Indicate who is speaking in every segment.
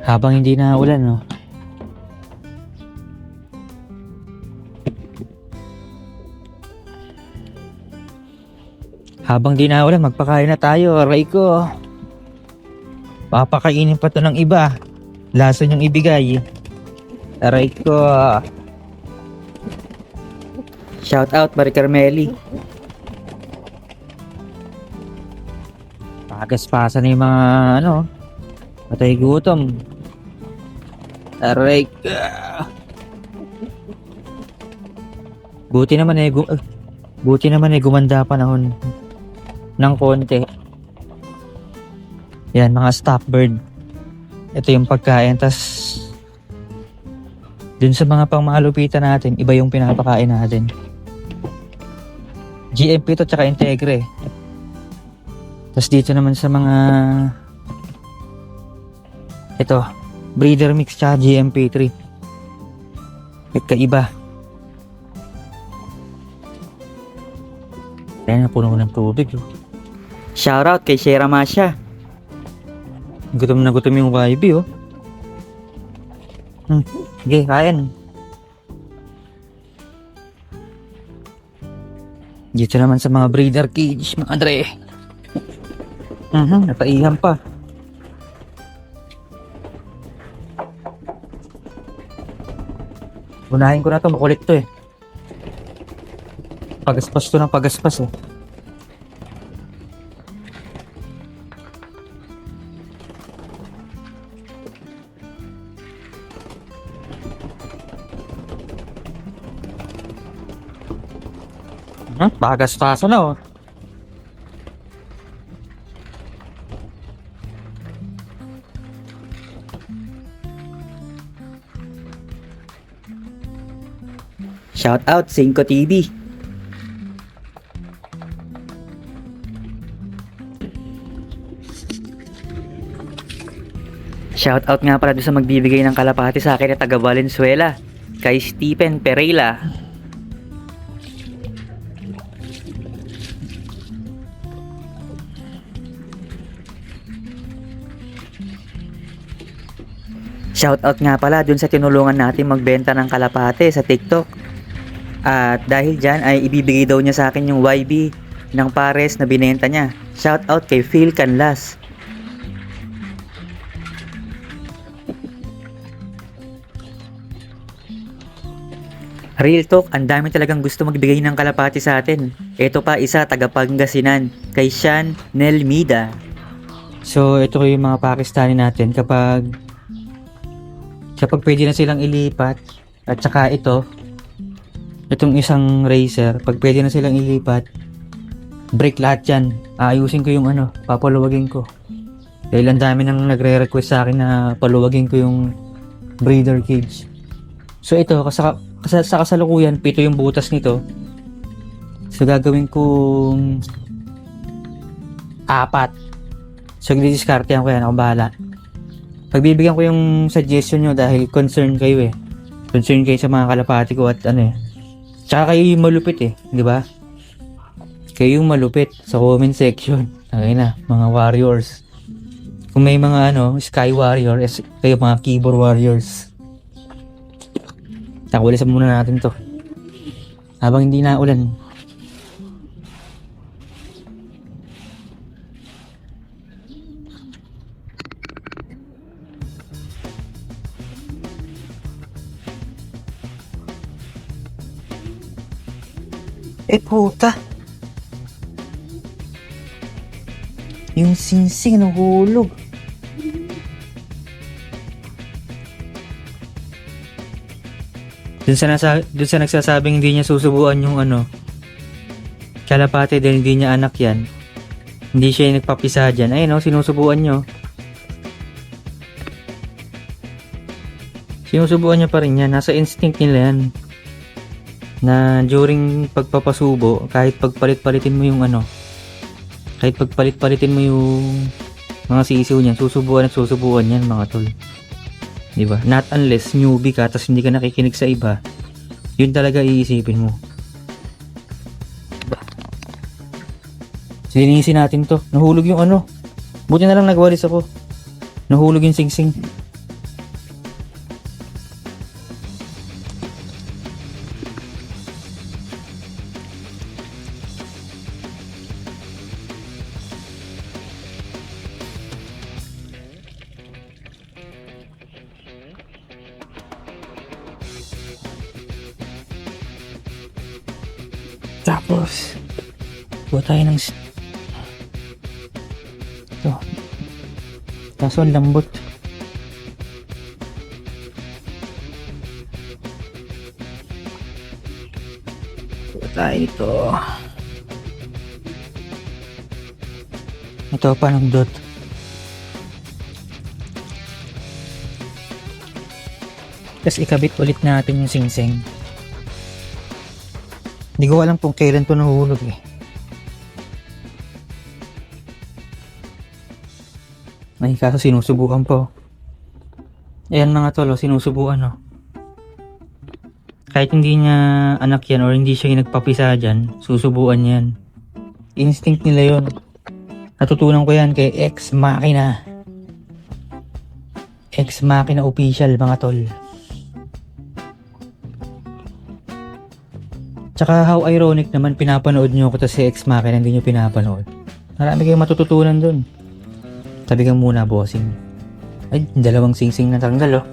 Speaker 1: Habang hindi na ulan, no? Habang di na ulan, magpakain na tayo. Aray ko. Papakainin pa to ng iba. Lasa niyong ibigay. Aray ko. Shout out, Marie Carmeli. Pagaspasan na yung mga patay gutom. Aray ko. Buti naman gumanda panahon ng konti. Yan, mga stop bird. Ito yung pagkain. Tas dun sa mga pangmalupitan natin, iba yung pinapakain natin. GMP to tsaka Integre. Tas dito naman sa mga ito, breeder mix tsaka GMP3. Nagkaiba. Kaya na puno ng tubig. Shoutout kay Shera Masha. Gutom na gutom yung YB, oh. Sige, kain. Dito naman sa mga breeder cage, mga Andre. Napaihan pa. Unahin ko na to, makulit to eh. Pagaspas to ng pagaspas eh. Pagaspaso na oh. Shout out Cinco TV. Shout out nga pala doon sa magbibigay ng kalapati sa akin na taga Valenzuela, kay Stephen Pereira. Shout out nga pala dun sa tinulungan natin magbenta ng kalapate sa TikTok. At dahil dyan ay ibibigay daw niya sa akin yung YB ng pares na binenta niya. Shout out kay Phil Canlas. Real talk, ang dami talagang gusto magbigay ng kalapati sa atin. Ito pa isa, taga Pangasinan, kay Sean Nelmida. So ito yung mga Pakistani natin kapag pwede na silang ilipat. At saka itong isang racer, pag pwede na silang ilipat, break lahat yan. Aayusin ko yung papaluwagin ko. Dahil ang dami nang nagre-request sa akin na paluwagin ko yung breeder cage. So ito, sa kasalukuyan, 7 yung butas nito. So gagawin kong 4. So i-discartean ko yan, ako bahala. Pagbibigyan ko yung suggestion nyo dahil concern kayo eh. Concern kayo sa mga kalapati ko at Tsaka kayo yung malupit eh, di ba? Kayo yung malupit sa comment section. Okay na, mga warriors. Kung may mga sky warrior, kayo mga keyboard warriors. Takulisan muna natin to habang hindi na ulan. Puta, yung singsing nahulog. Dun sa nagsasabing hindi niya susubuan yung kalapate dahil hindi niya anak yan. Hindi siya yung nagpapisa dyan. Ayun sinusubuan nyo. Sinusubuan niya pa rin yan. Nasa instinct nila yan. Na during pagpapasubo, kahit pagpalit-palitin mo yung kahit pagpalit-palitin mo yung mga sisiw niyan, susubuan yan mga tol. Diba? Not unless newbie ka, tapos hindi ka nakikinig sa iba, yun talaga iisipin mo. Linisin natin to. Nahulog yung buti na lang nagwalis ako. Nahulog yung singsing. Tapos, buo tayo ng ito. Kaso ang lambot. Buo tayo ito. Ito, panagdot. Tapos ikabit ulit natin yung singsing. Hindi ko alam kung kailan to nahulog eh. Ay, kaso sinusubukan po. Ayan mga tolo, sinusubukan no. Kahit hindi niya anak yan or hindi siya yung nagpapisa dyan, susubukan yan. Instinct nila yon. Natutunan ko yan kay Ex Machina. Ex Machina official mga tol. Tsaka how ironic naman pinapanood nyo ko to si Ex Machina, hindi nyo pinapanood. Marami kayong matututunan dun. Sabi ka muna, bossing. Ay, dalawang singsing na tanggal, oh.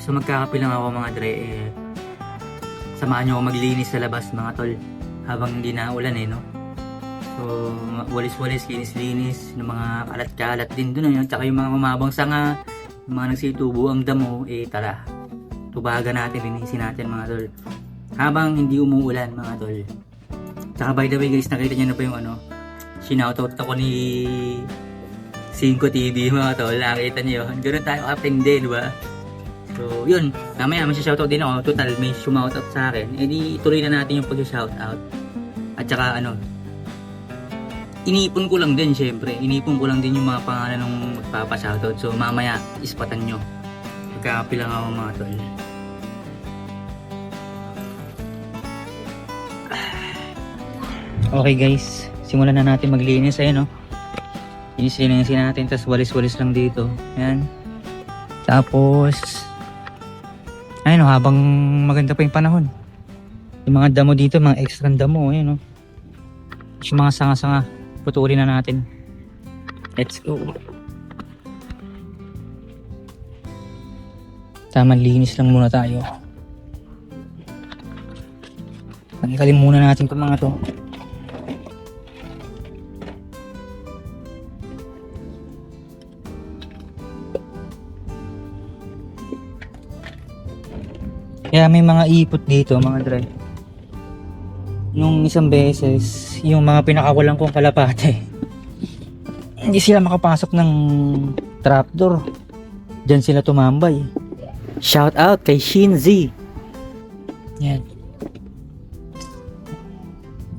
Speaker 1: So magkakape lang ako mga dre, samahan nyo ako maglinis sa labas mga tol habang hindi na ulan no. So walis-walis, linis-linis ng mga kalat-kalat din dun at saka yung mga umabang sanga, yung mga nagsitubo ang damo, tara tubagan natin, linisin natin mga tol habang hindi umuulan mga tol. Tsaka by the way guys, nakita nyo na ba yung sinoutout ako ni 5 TV mga tol, nakita nyo yun, ganoon tayo kaping din ba. So, yun. Mamaya may shoutout din ako. Total, may shoutout sa akin. Di tuloy na natin yung pag-shoutout. At saka, inipon ko lang din, syempre. Inipon ko lang din yung mga pangalan ng magpapa-shoutout. So, mamaya, ispatan nyo. Magkakapi lang ako mga tol. Okay guys. Simulan na natin maglinis. Ayun, Linis-linisin natin. Tapos, walis-walis lang dito. Ayan. Tapos, ayun habang maganda pa yung panahon. Yung mga damo dito, mga extra damo, ayun yung mga sanga-sanga, putulin na natin. Let's go. Tamang linis lang muna tayo. Pagkakalin muna natin itong mga to. Kaya may mga ipot dito mga dre. Yung isang beses, yung mga pinakawalan kong kalapate, hindi sila makapasok ng trapdoor. Diyan sila tumambay. Shout out kay Shinzy. Yan.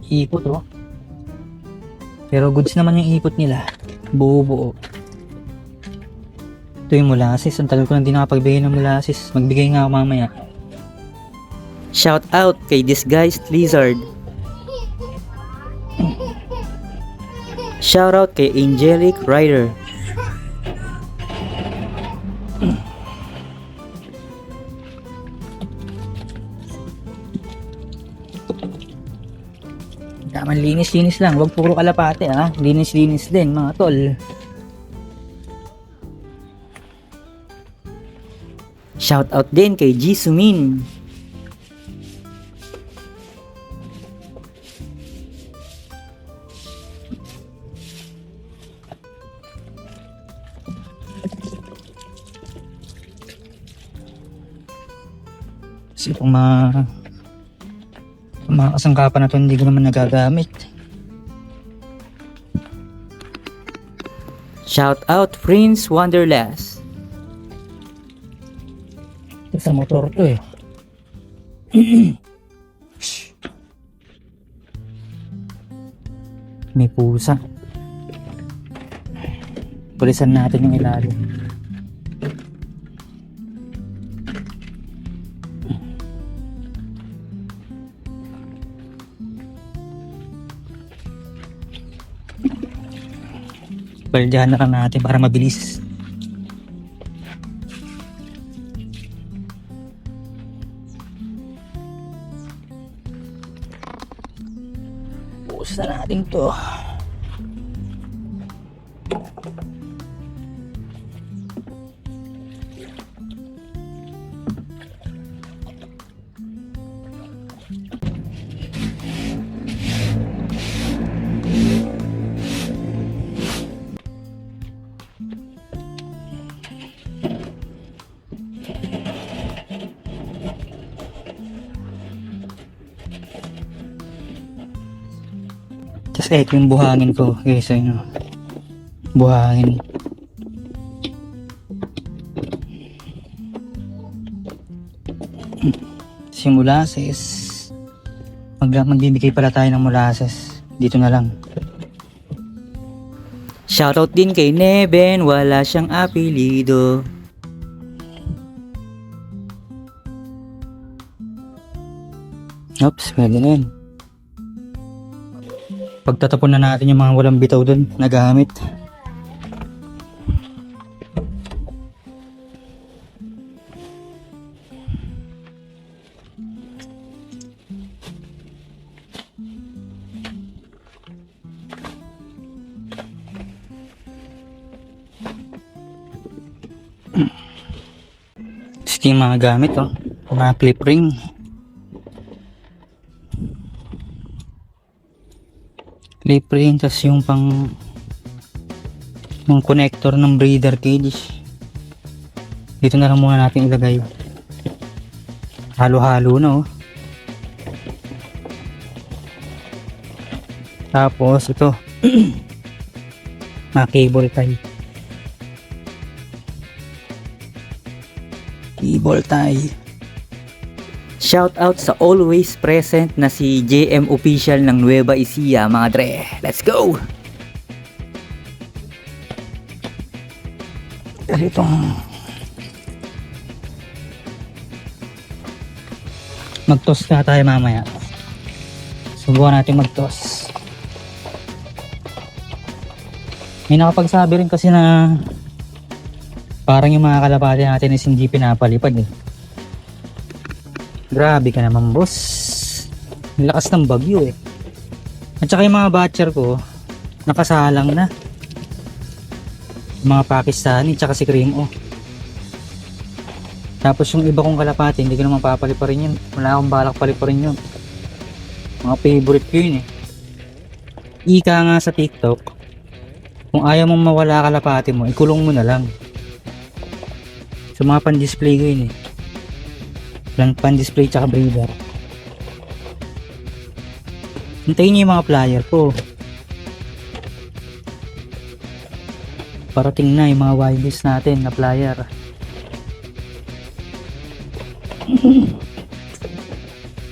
Speaker 1: Ipot Pero goods naman yung ipot nila. Buo-buo. Ito yung molasses. Ang tagal ko nang di nakapagbigay ng molasses. Magbigay nga ako mamaya. Shout out kay Disguised Lizard. Shout out kay Angelic Rider. Daman linis-linis lang, wag puro kalapate linis-linis din mga tol. Shout out din kay Jisumin. Kasi kung mga kasangkapan na ito hindi ko naman nagagamit. Shout out Prince Wonderlust. Ito sa motor to May pusa. Pulisan natin yung ilalim. Papalyahan na lang natin para mabilis. Bukas na natin to. Tapos eto yung buhangin ko guys, ayun o. Buhangin. Tapos yung molasses. Magbibigay pala tayo ng molasses. Dito na lang. Shoutout din kay Neben, wala siyang apelido. Oops, pwede na yun. Pagtatapon na natin yung mga walang bitaw dun na gamit. Ito yung mga gamit, oh. Mga clip ring. Clip ring, tas yung pang yung connector ng breeder cage. Dito na lang muna natin ilagay. Halo-halo na, oh. Tapos ito mga cable tie. Cable tie. Shout out sa always present na si JM Official ng Nueva Ecija, mga dre. Let's go! Ito. Mag-toss na tayo mamaya. Subukan natin mag-toss. May nakapagsabi rin kasi na parang yung mga kalapati natin is hindi pinapalipad eh. Grabe ka naman, boss. Ang lakas ng bagyo eh. At saka yung mga batcher ko nakasalang na. Mga Pakistani tsaka si Cream O. Tapos yung iba kong kalapati hindi ko naman papaliparin yun. Wala akong balak paliparin yun. Mga favorite ko yun eh. Ika nga sa TikTok, kung ayaw mong mawala kalapati mo, ikulong mo na lang. So mga pan-display ko yun eh. Pan-display tsaka breeder. Hintayin niyo yung mga flyer ko. Parating na yung mga wireless natin na flyer.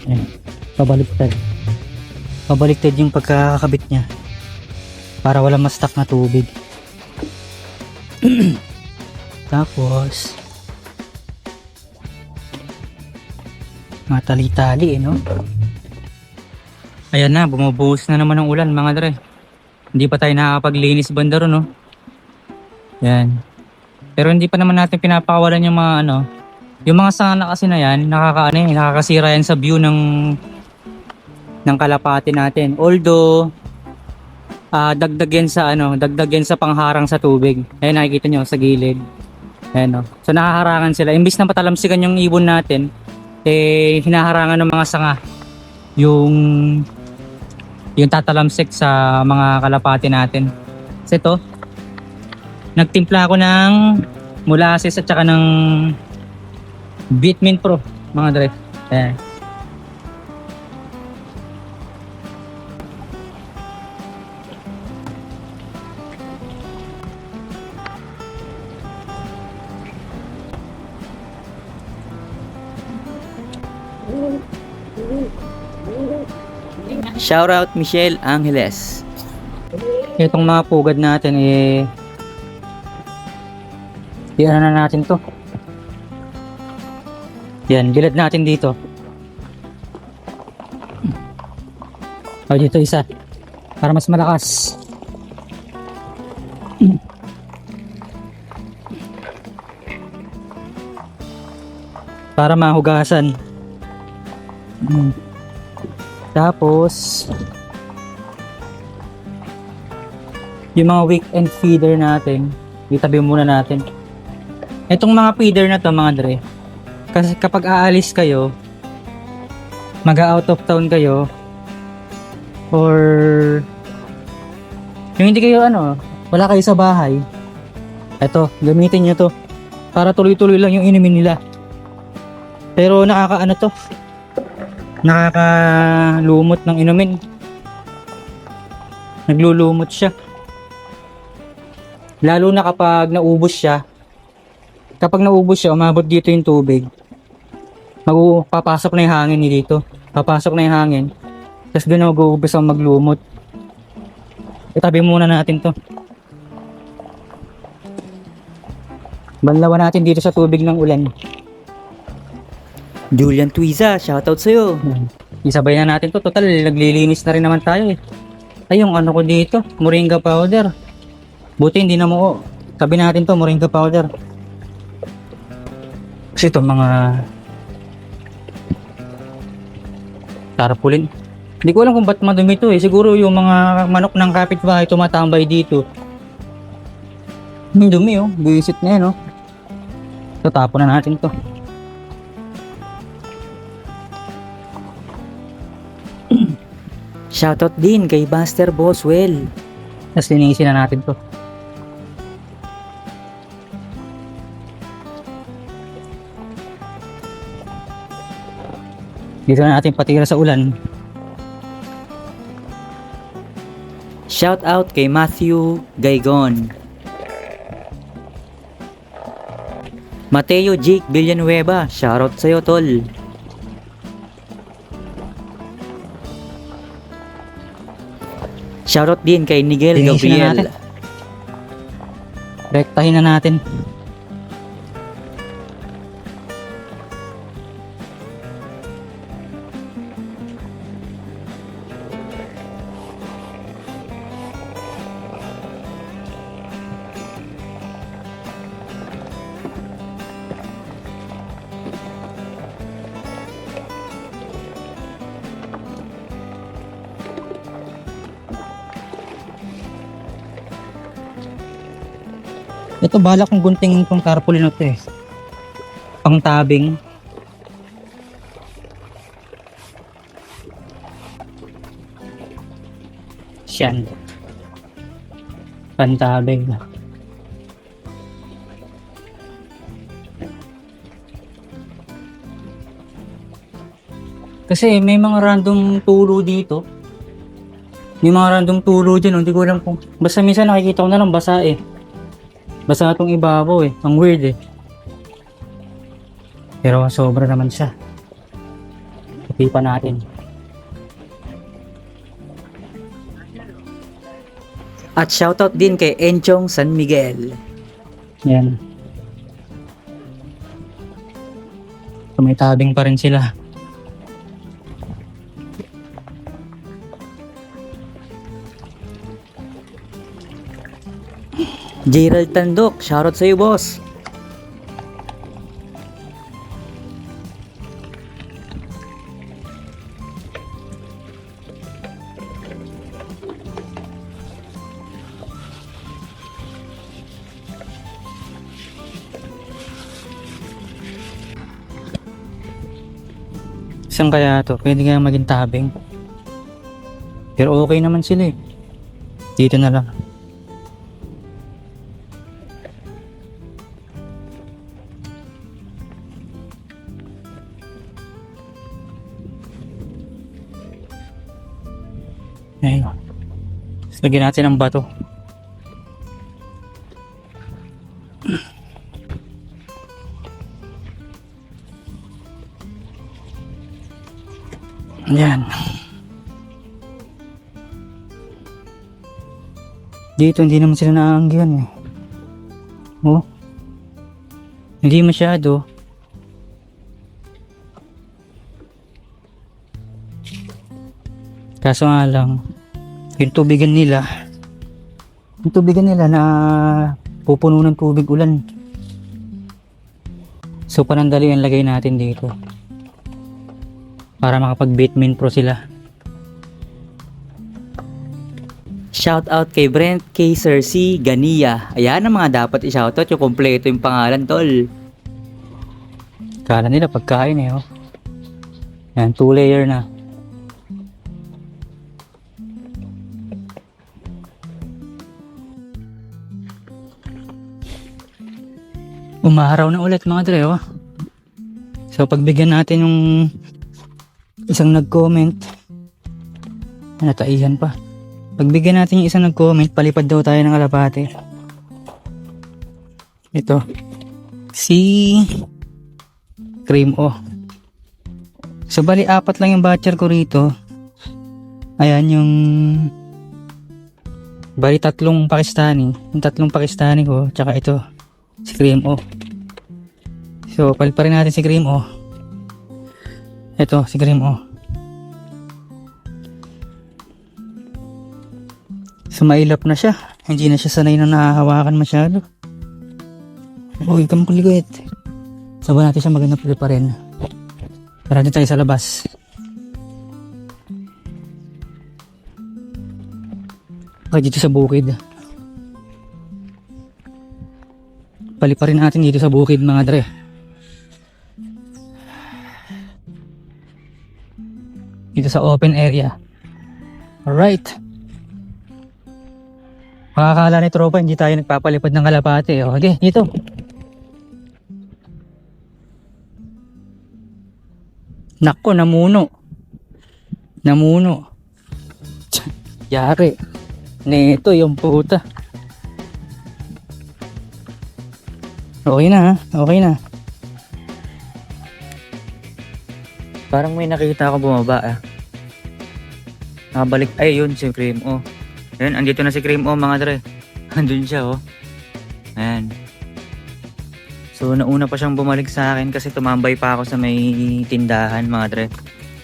Speaker 1: Ayan. Pabaliktad. Pabaliktad yung pagkakabit niya. Para wala ma-stuck na tubig. Tapos matali-tali eh, no? Ayan na, bumubuhos na naman ng ulan, mga dre. Hindi pa tayo nakakapaglinis banda ron, no? Yan. Pero hindi pa naman natin pinapakawalan yung mga ano, yung mga sana kasi na yan, nakakasira yan sa view ng kalapati natin. Although dagdag yan sa pangharang sa tubig. Ayan, nakikita nyo sa gilid. Ayan, no? So nakaharangan sila. Imbis na patalamsikan yung ibon natin, eh hinaharangan ng mga sanga yung tatalamsik sa mga kalapati natin. Kasi ito, nagtimpla ako ng molasses at saka ng Vitamin Pro, mga dre. Ayan. Shoutout Michelle Angeles. Itong mga pugad natin eh iyan na natin to. Yan, bilad natin dito. O dito isa para mas malakas. para mahugasan. Tapos yung mga weekend feeder natin, itabi muna natin. Itong mga feeder na to mga dre, kasi kapag aalis kayo, mag-out of town kayo, or yung hindi kayo wala kayo sa bahay, eto, gamitin nyo to para tuloy-tuloy lang yung inumin nila. Pero nakakalumot ng inumin, naglulumot siya, lalo na kapag naubos siya. Kapag naubos siya, umabot dito yung tubig, papasok na yung hangin dito, papasok na yung hangin, tapos doon na mag-uumpisa maglumot. Itabi muna natin to, banlawan natin dito sa tubig ng ulan.
Speaker 2: Julian Tuiza, shoutout sa'yo.
Speaker 1: Isabay na natin to, total naglilinis na rin naman tayo eh. Ay, yung ko dito, moringa powder, buti hindi na mo. Tabi natin to, moringa powder, kasi ito mga tarpaulin, hindi ko alam kung ba't madumi to eh. Siguro yung mga manok ng kapitbahay tumatambay dito. Ang dumi buwisit na yan Tatapon na natin to.
Speaker 2: Shoutout din kay Buster Boswell.
Speaker 1: Tapos linisin na natin to. Dito na natin patira sa ulan.
Speaker 2: Shoutout kay Matthew Gaygon. Mateo Jake Villanueva, shoutout sa'yo tol. Shoutout din kay Nigel
Speaker 1: Linisin na natin.
Speaker 2: Gabriel.
Speaker 1: Rektahin na natin. Ito balak kong guntingin itong tarpaulin na ito eh. Pang tabing. Siyan. Pantabing. Kasi may mga random tulo dito. May mga random tulo dyan. Hindi ko alam kung... Basta minsan nakikita ko na lang basa eh. Basta itong ibabaw eh. Ang weird eh. Pero sobra naman siya. Ipipa natin.
Speaker 2: At shoutout din kay Enchong San Miguel.
Speaker 1: Yan. So, may tabing pa rin sila.
Speaker 2: Gerald Tandok, shoutout sa'yo boss.
Speaker 1: Saan kaya to? Pwede kaya maging tabing. Pero okay naman sila eh. Dito na lang. Ayun. Lagyan natin ng bato. Ayan. Dito hindi naman sila naaanggihan eh. Oh. Hindi masyado. Kaso nga lang, yung tubigan nila na pupuno ng tubig ulan. So panandali ang lagay natin dito. Para makapag-Bitmain Pro sila.
Speaker 2: Shoutout kay Brent K. Sir C. Ganiya. Ayan ang mga dapat i-shoutout, yung kompleto yung pangalan, tol.
Speaker 1: Kala nila pagkain eh, oh. Yan, 2 layer na. Umaraw na ulit mga dre, oh. So pagbigyan natin yung isang nag-comment, nataihan pa. Pagbigyan natin yung isang nag-comment, palipad daw tayo ng kalapate. Ito. Si Cream O. So bali 4 lang yung batcher ko rito. Ayan yung bali 3 Pakistani. Yung 3 Pakistani ko, tsaka ito si Cream O. So palit pa rin natin si Cream O. Ito si Cream O. Sumailap na siya. Hindi na siya sanay na nahahawakan masyado. Uy, kamukuligwit. Sabahan natin siya maganda pa rin. Tara din tayo sa labas. Okay, dito sa bukid. Paliparin natin dito sa bukid mga dre. Dito sa open area. Alright. Makakala ni tropa, hindi tayo nagpapalipad ng kalapate. Okay, dito. Nako, namuno. Namuno. Yari. Neto yung puta. Okay na ha, okay na. Parang may nakita ako bumaba ah. Nakabalik, ay yun si Cream O. Ayan, andito na si Cream O mga dre. Andun siya oh. Ayan. So nauna pa siyang bumalik sa akin kasi tumambay pa ako sa may tindahan mga dre.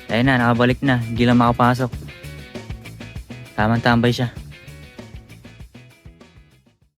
Speaker 1: Ayan na, nakabalik na. Hindi lang makapasok. Tamang tambay siya.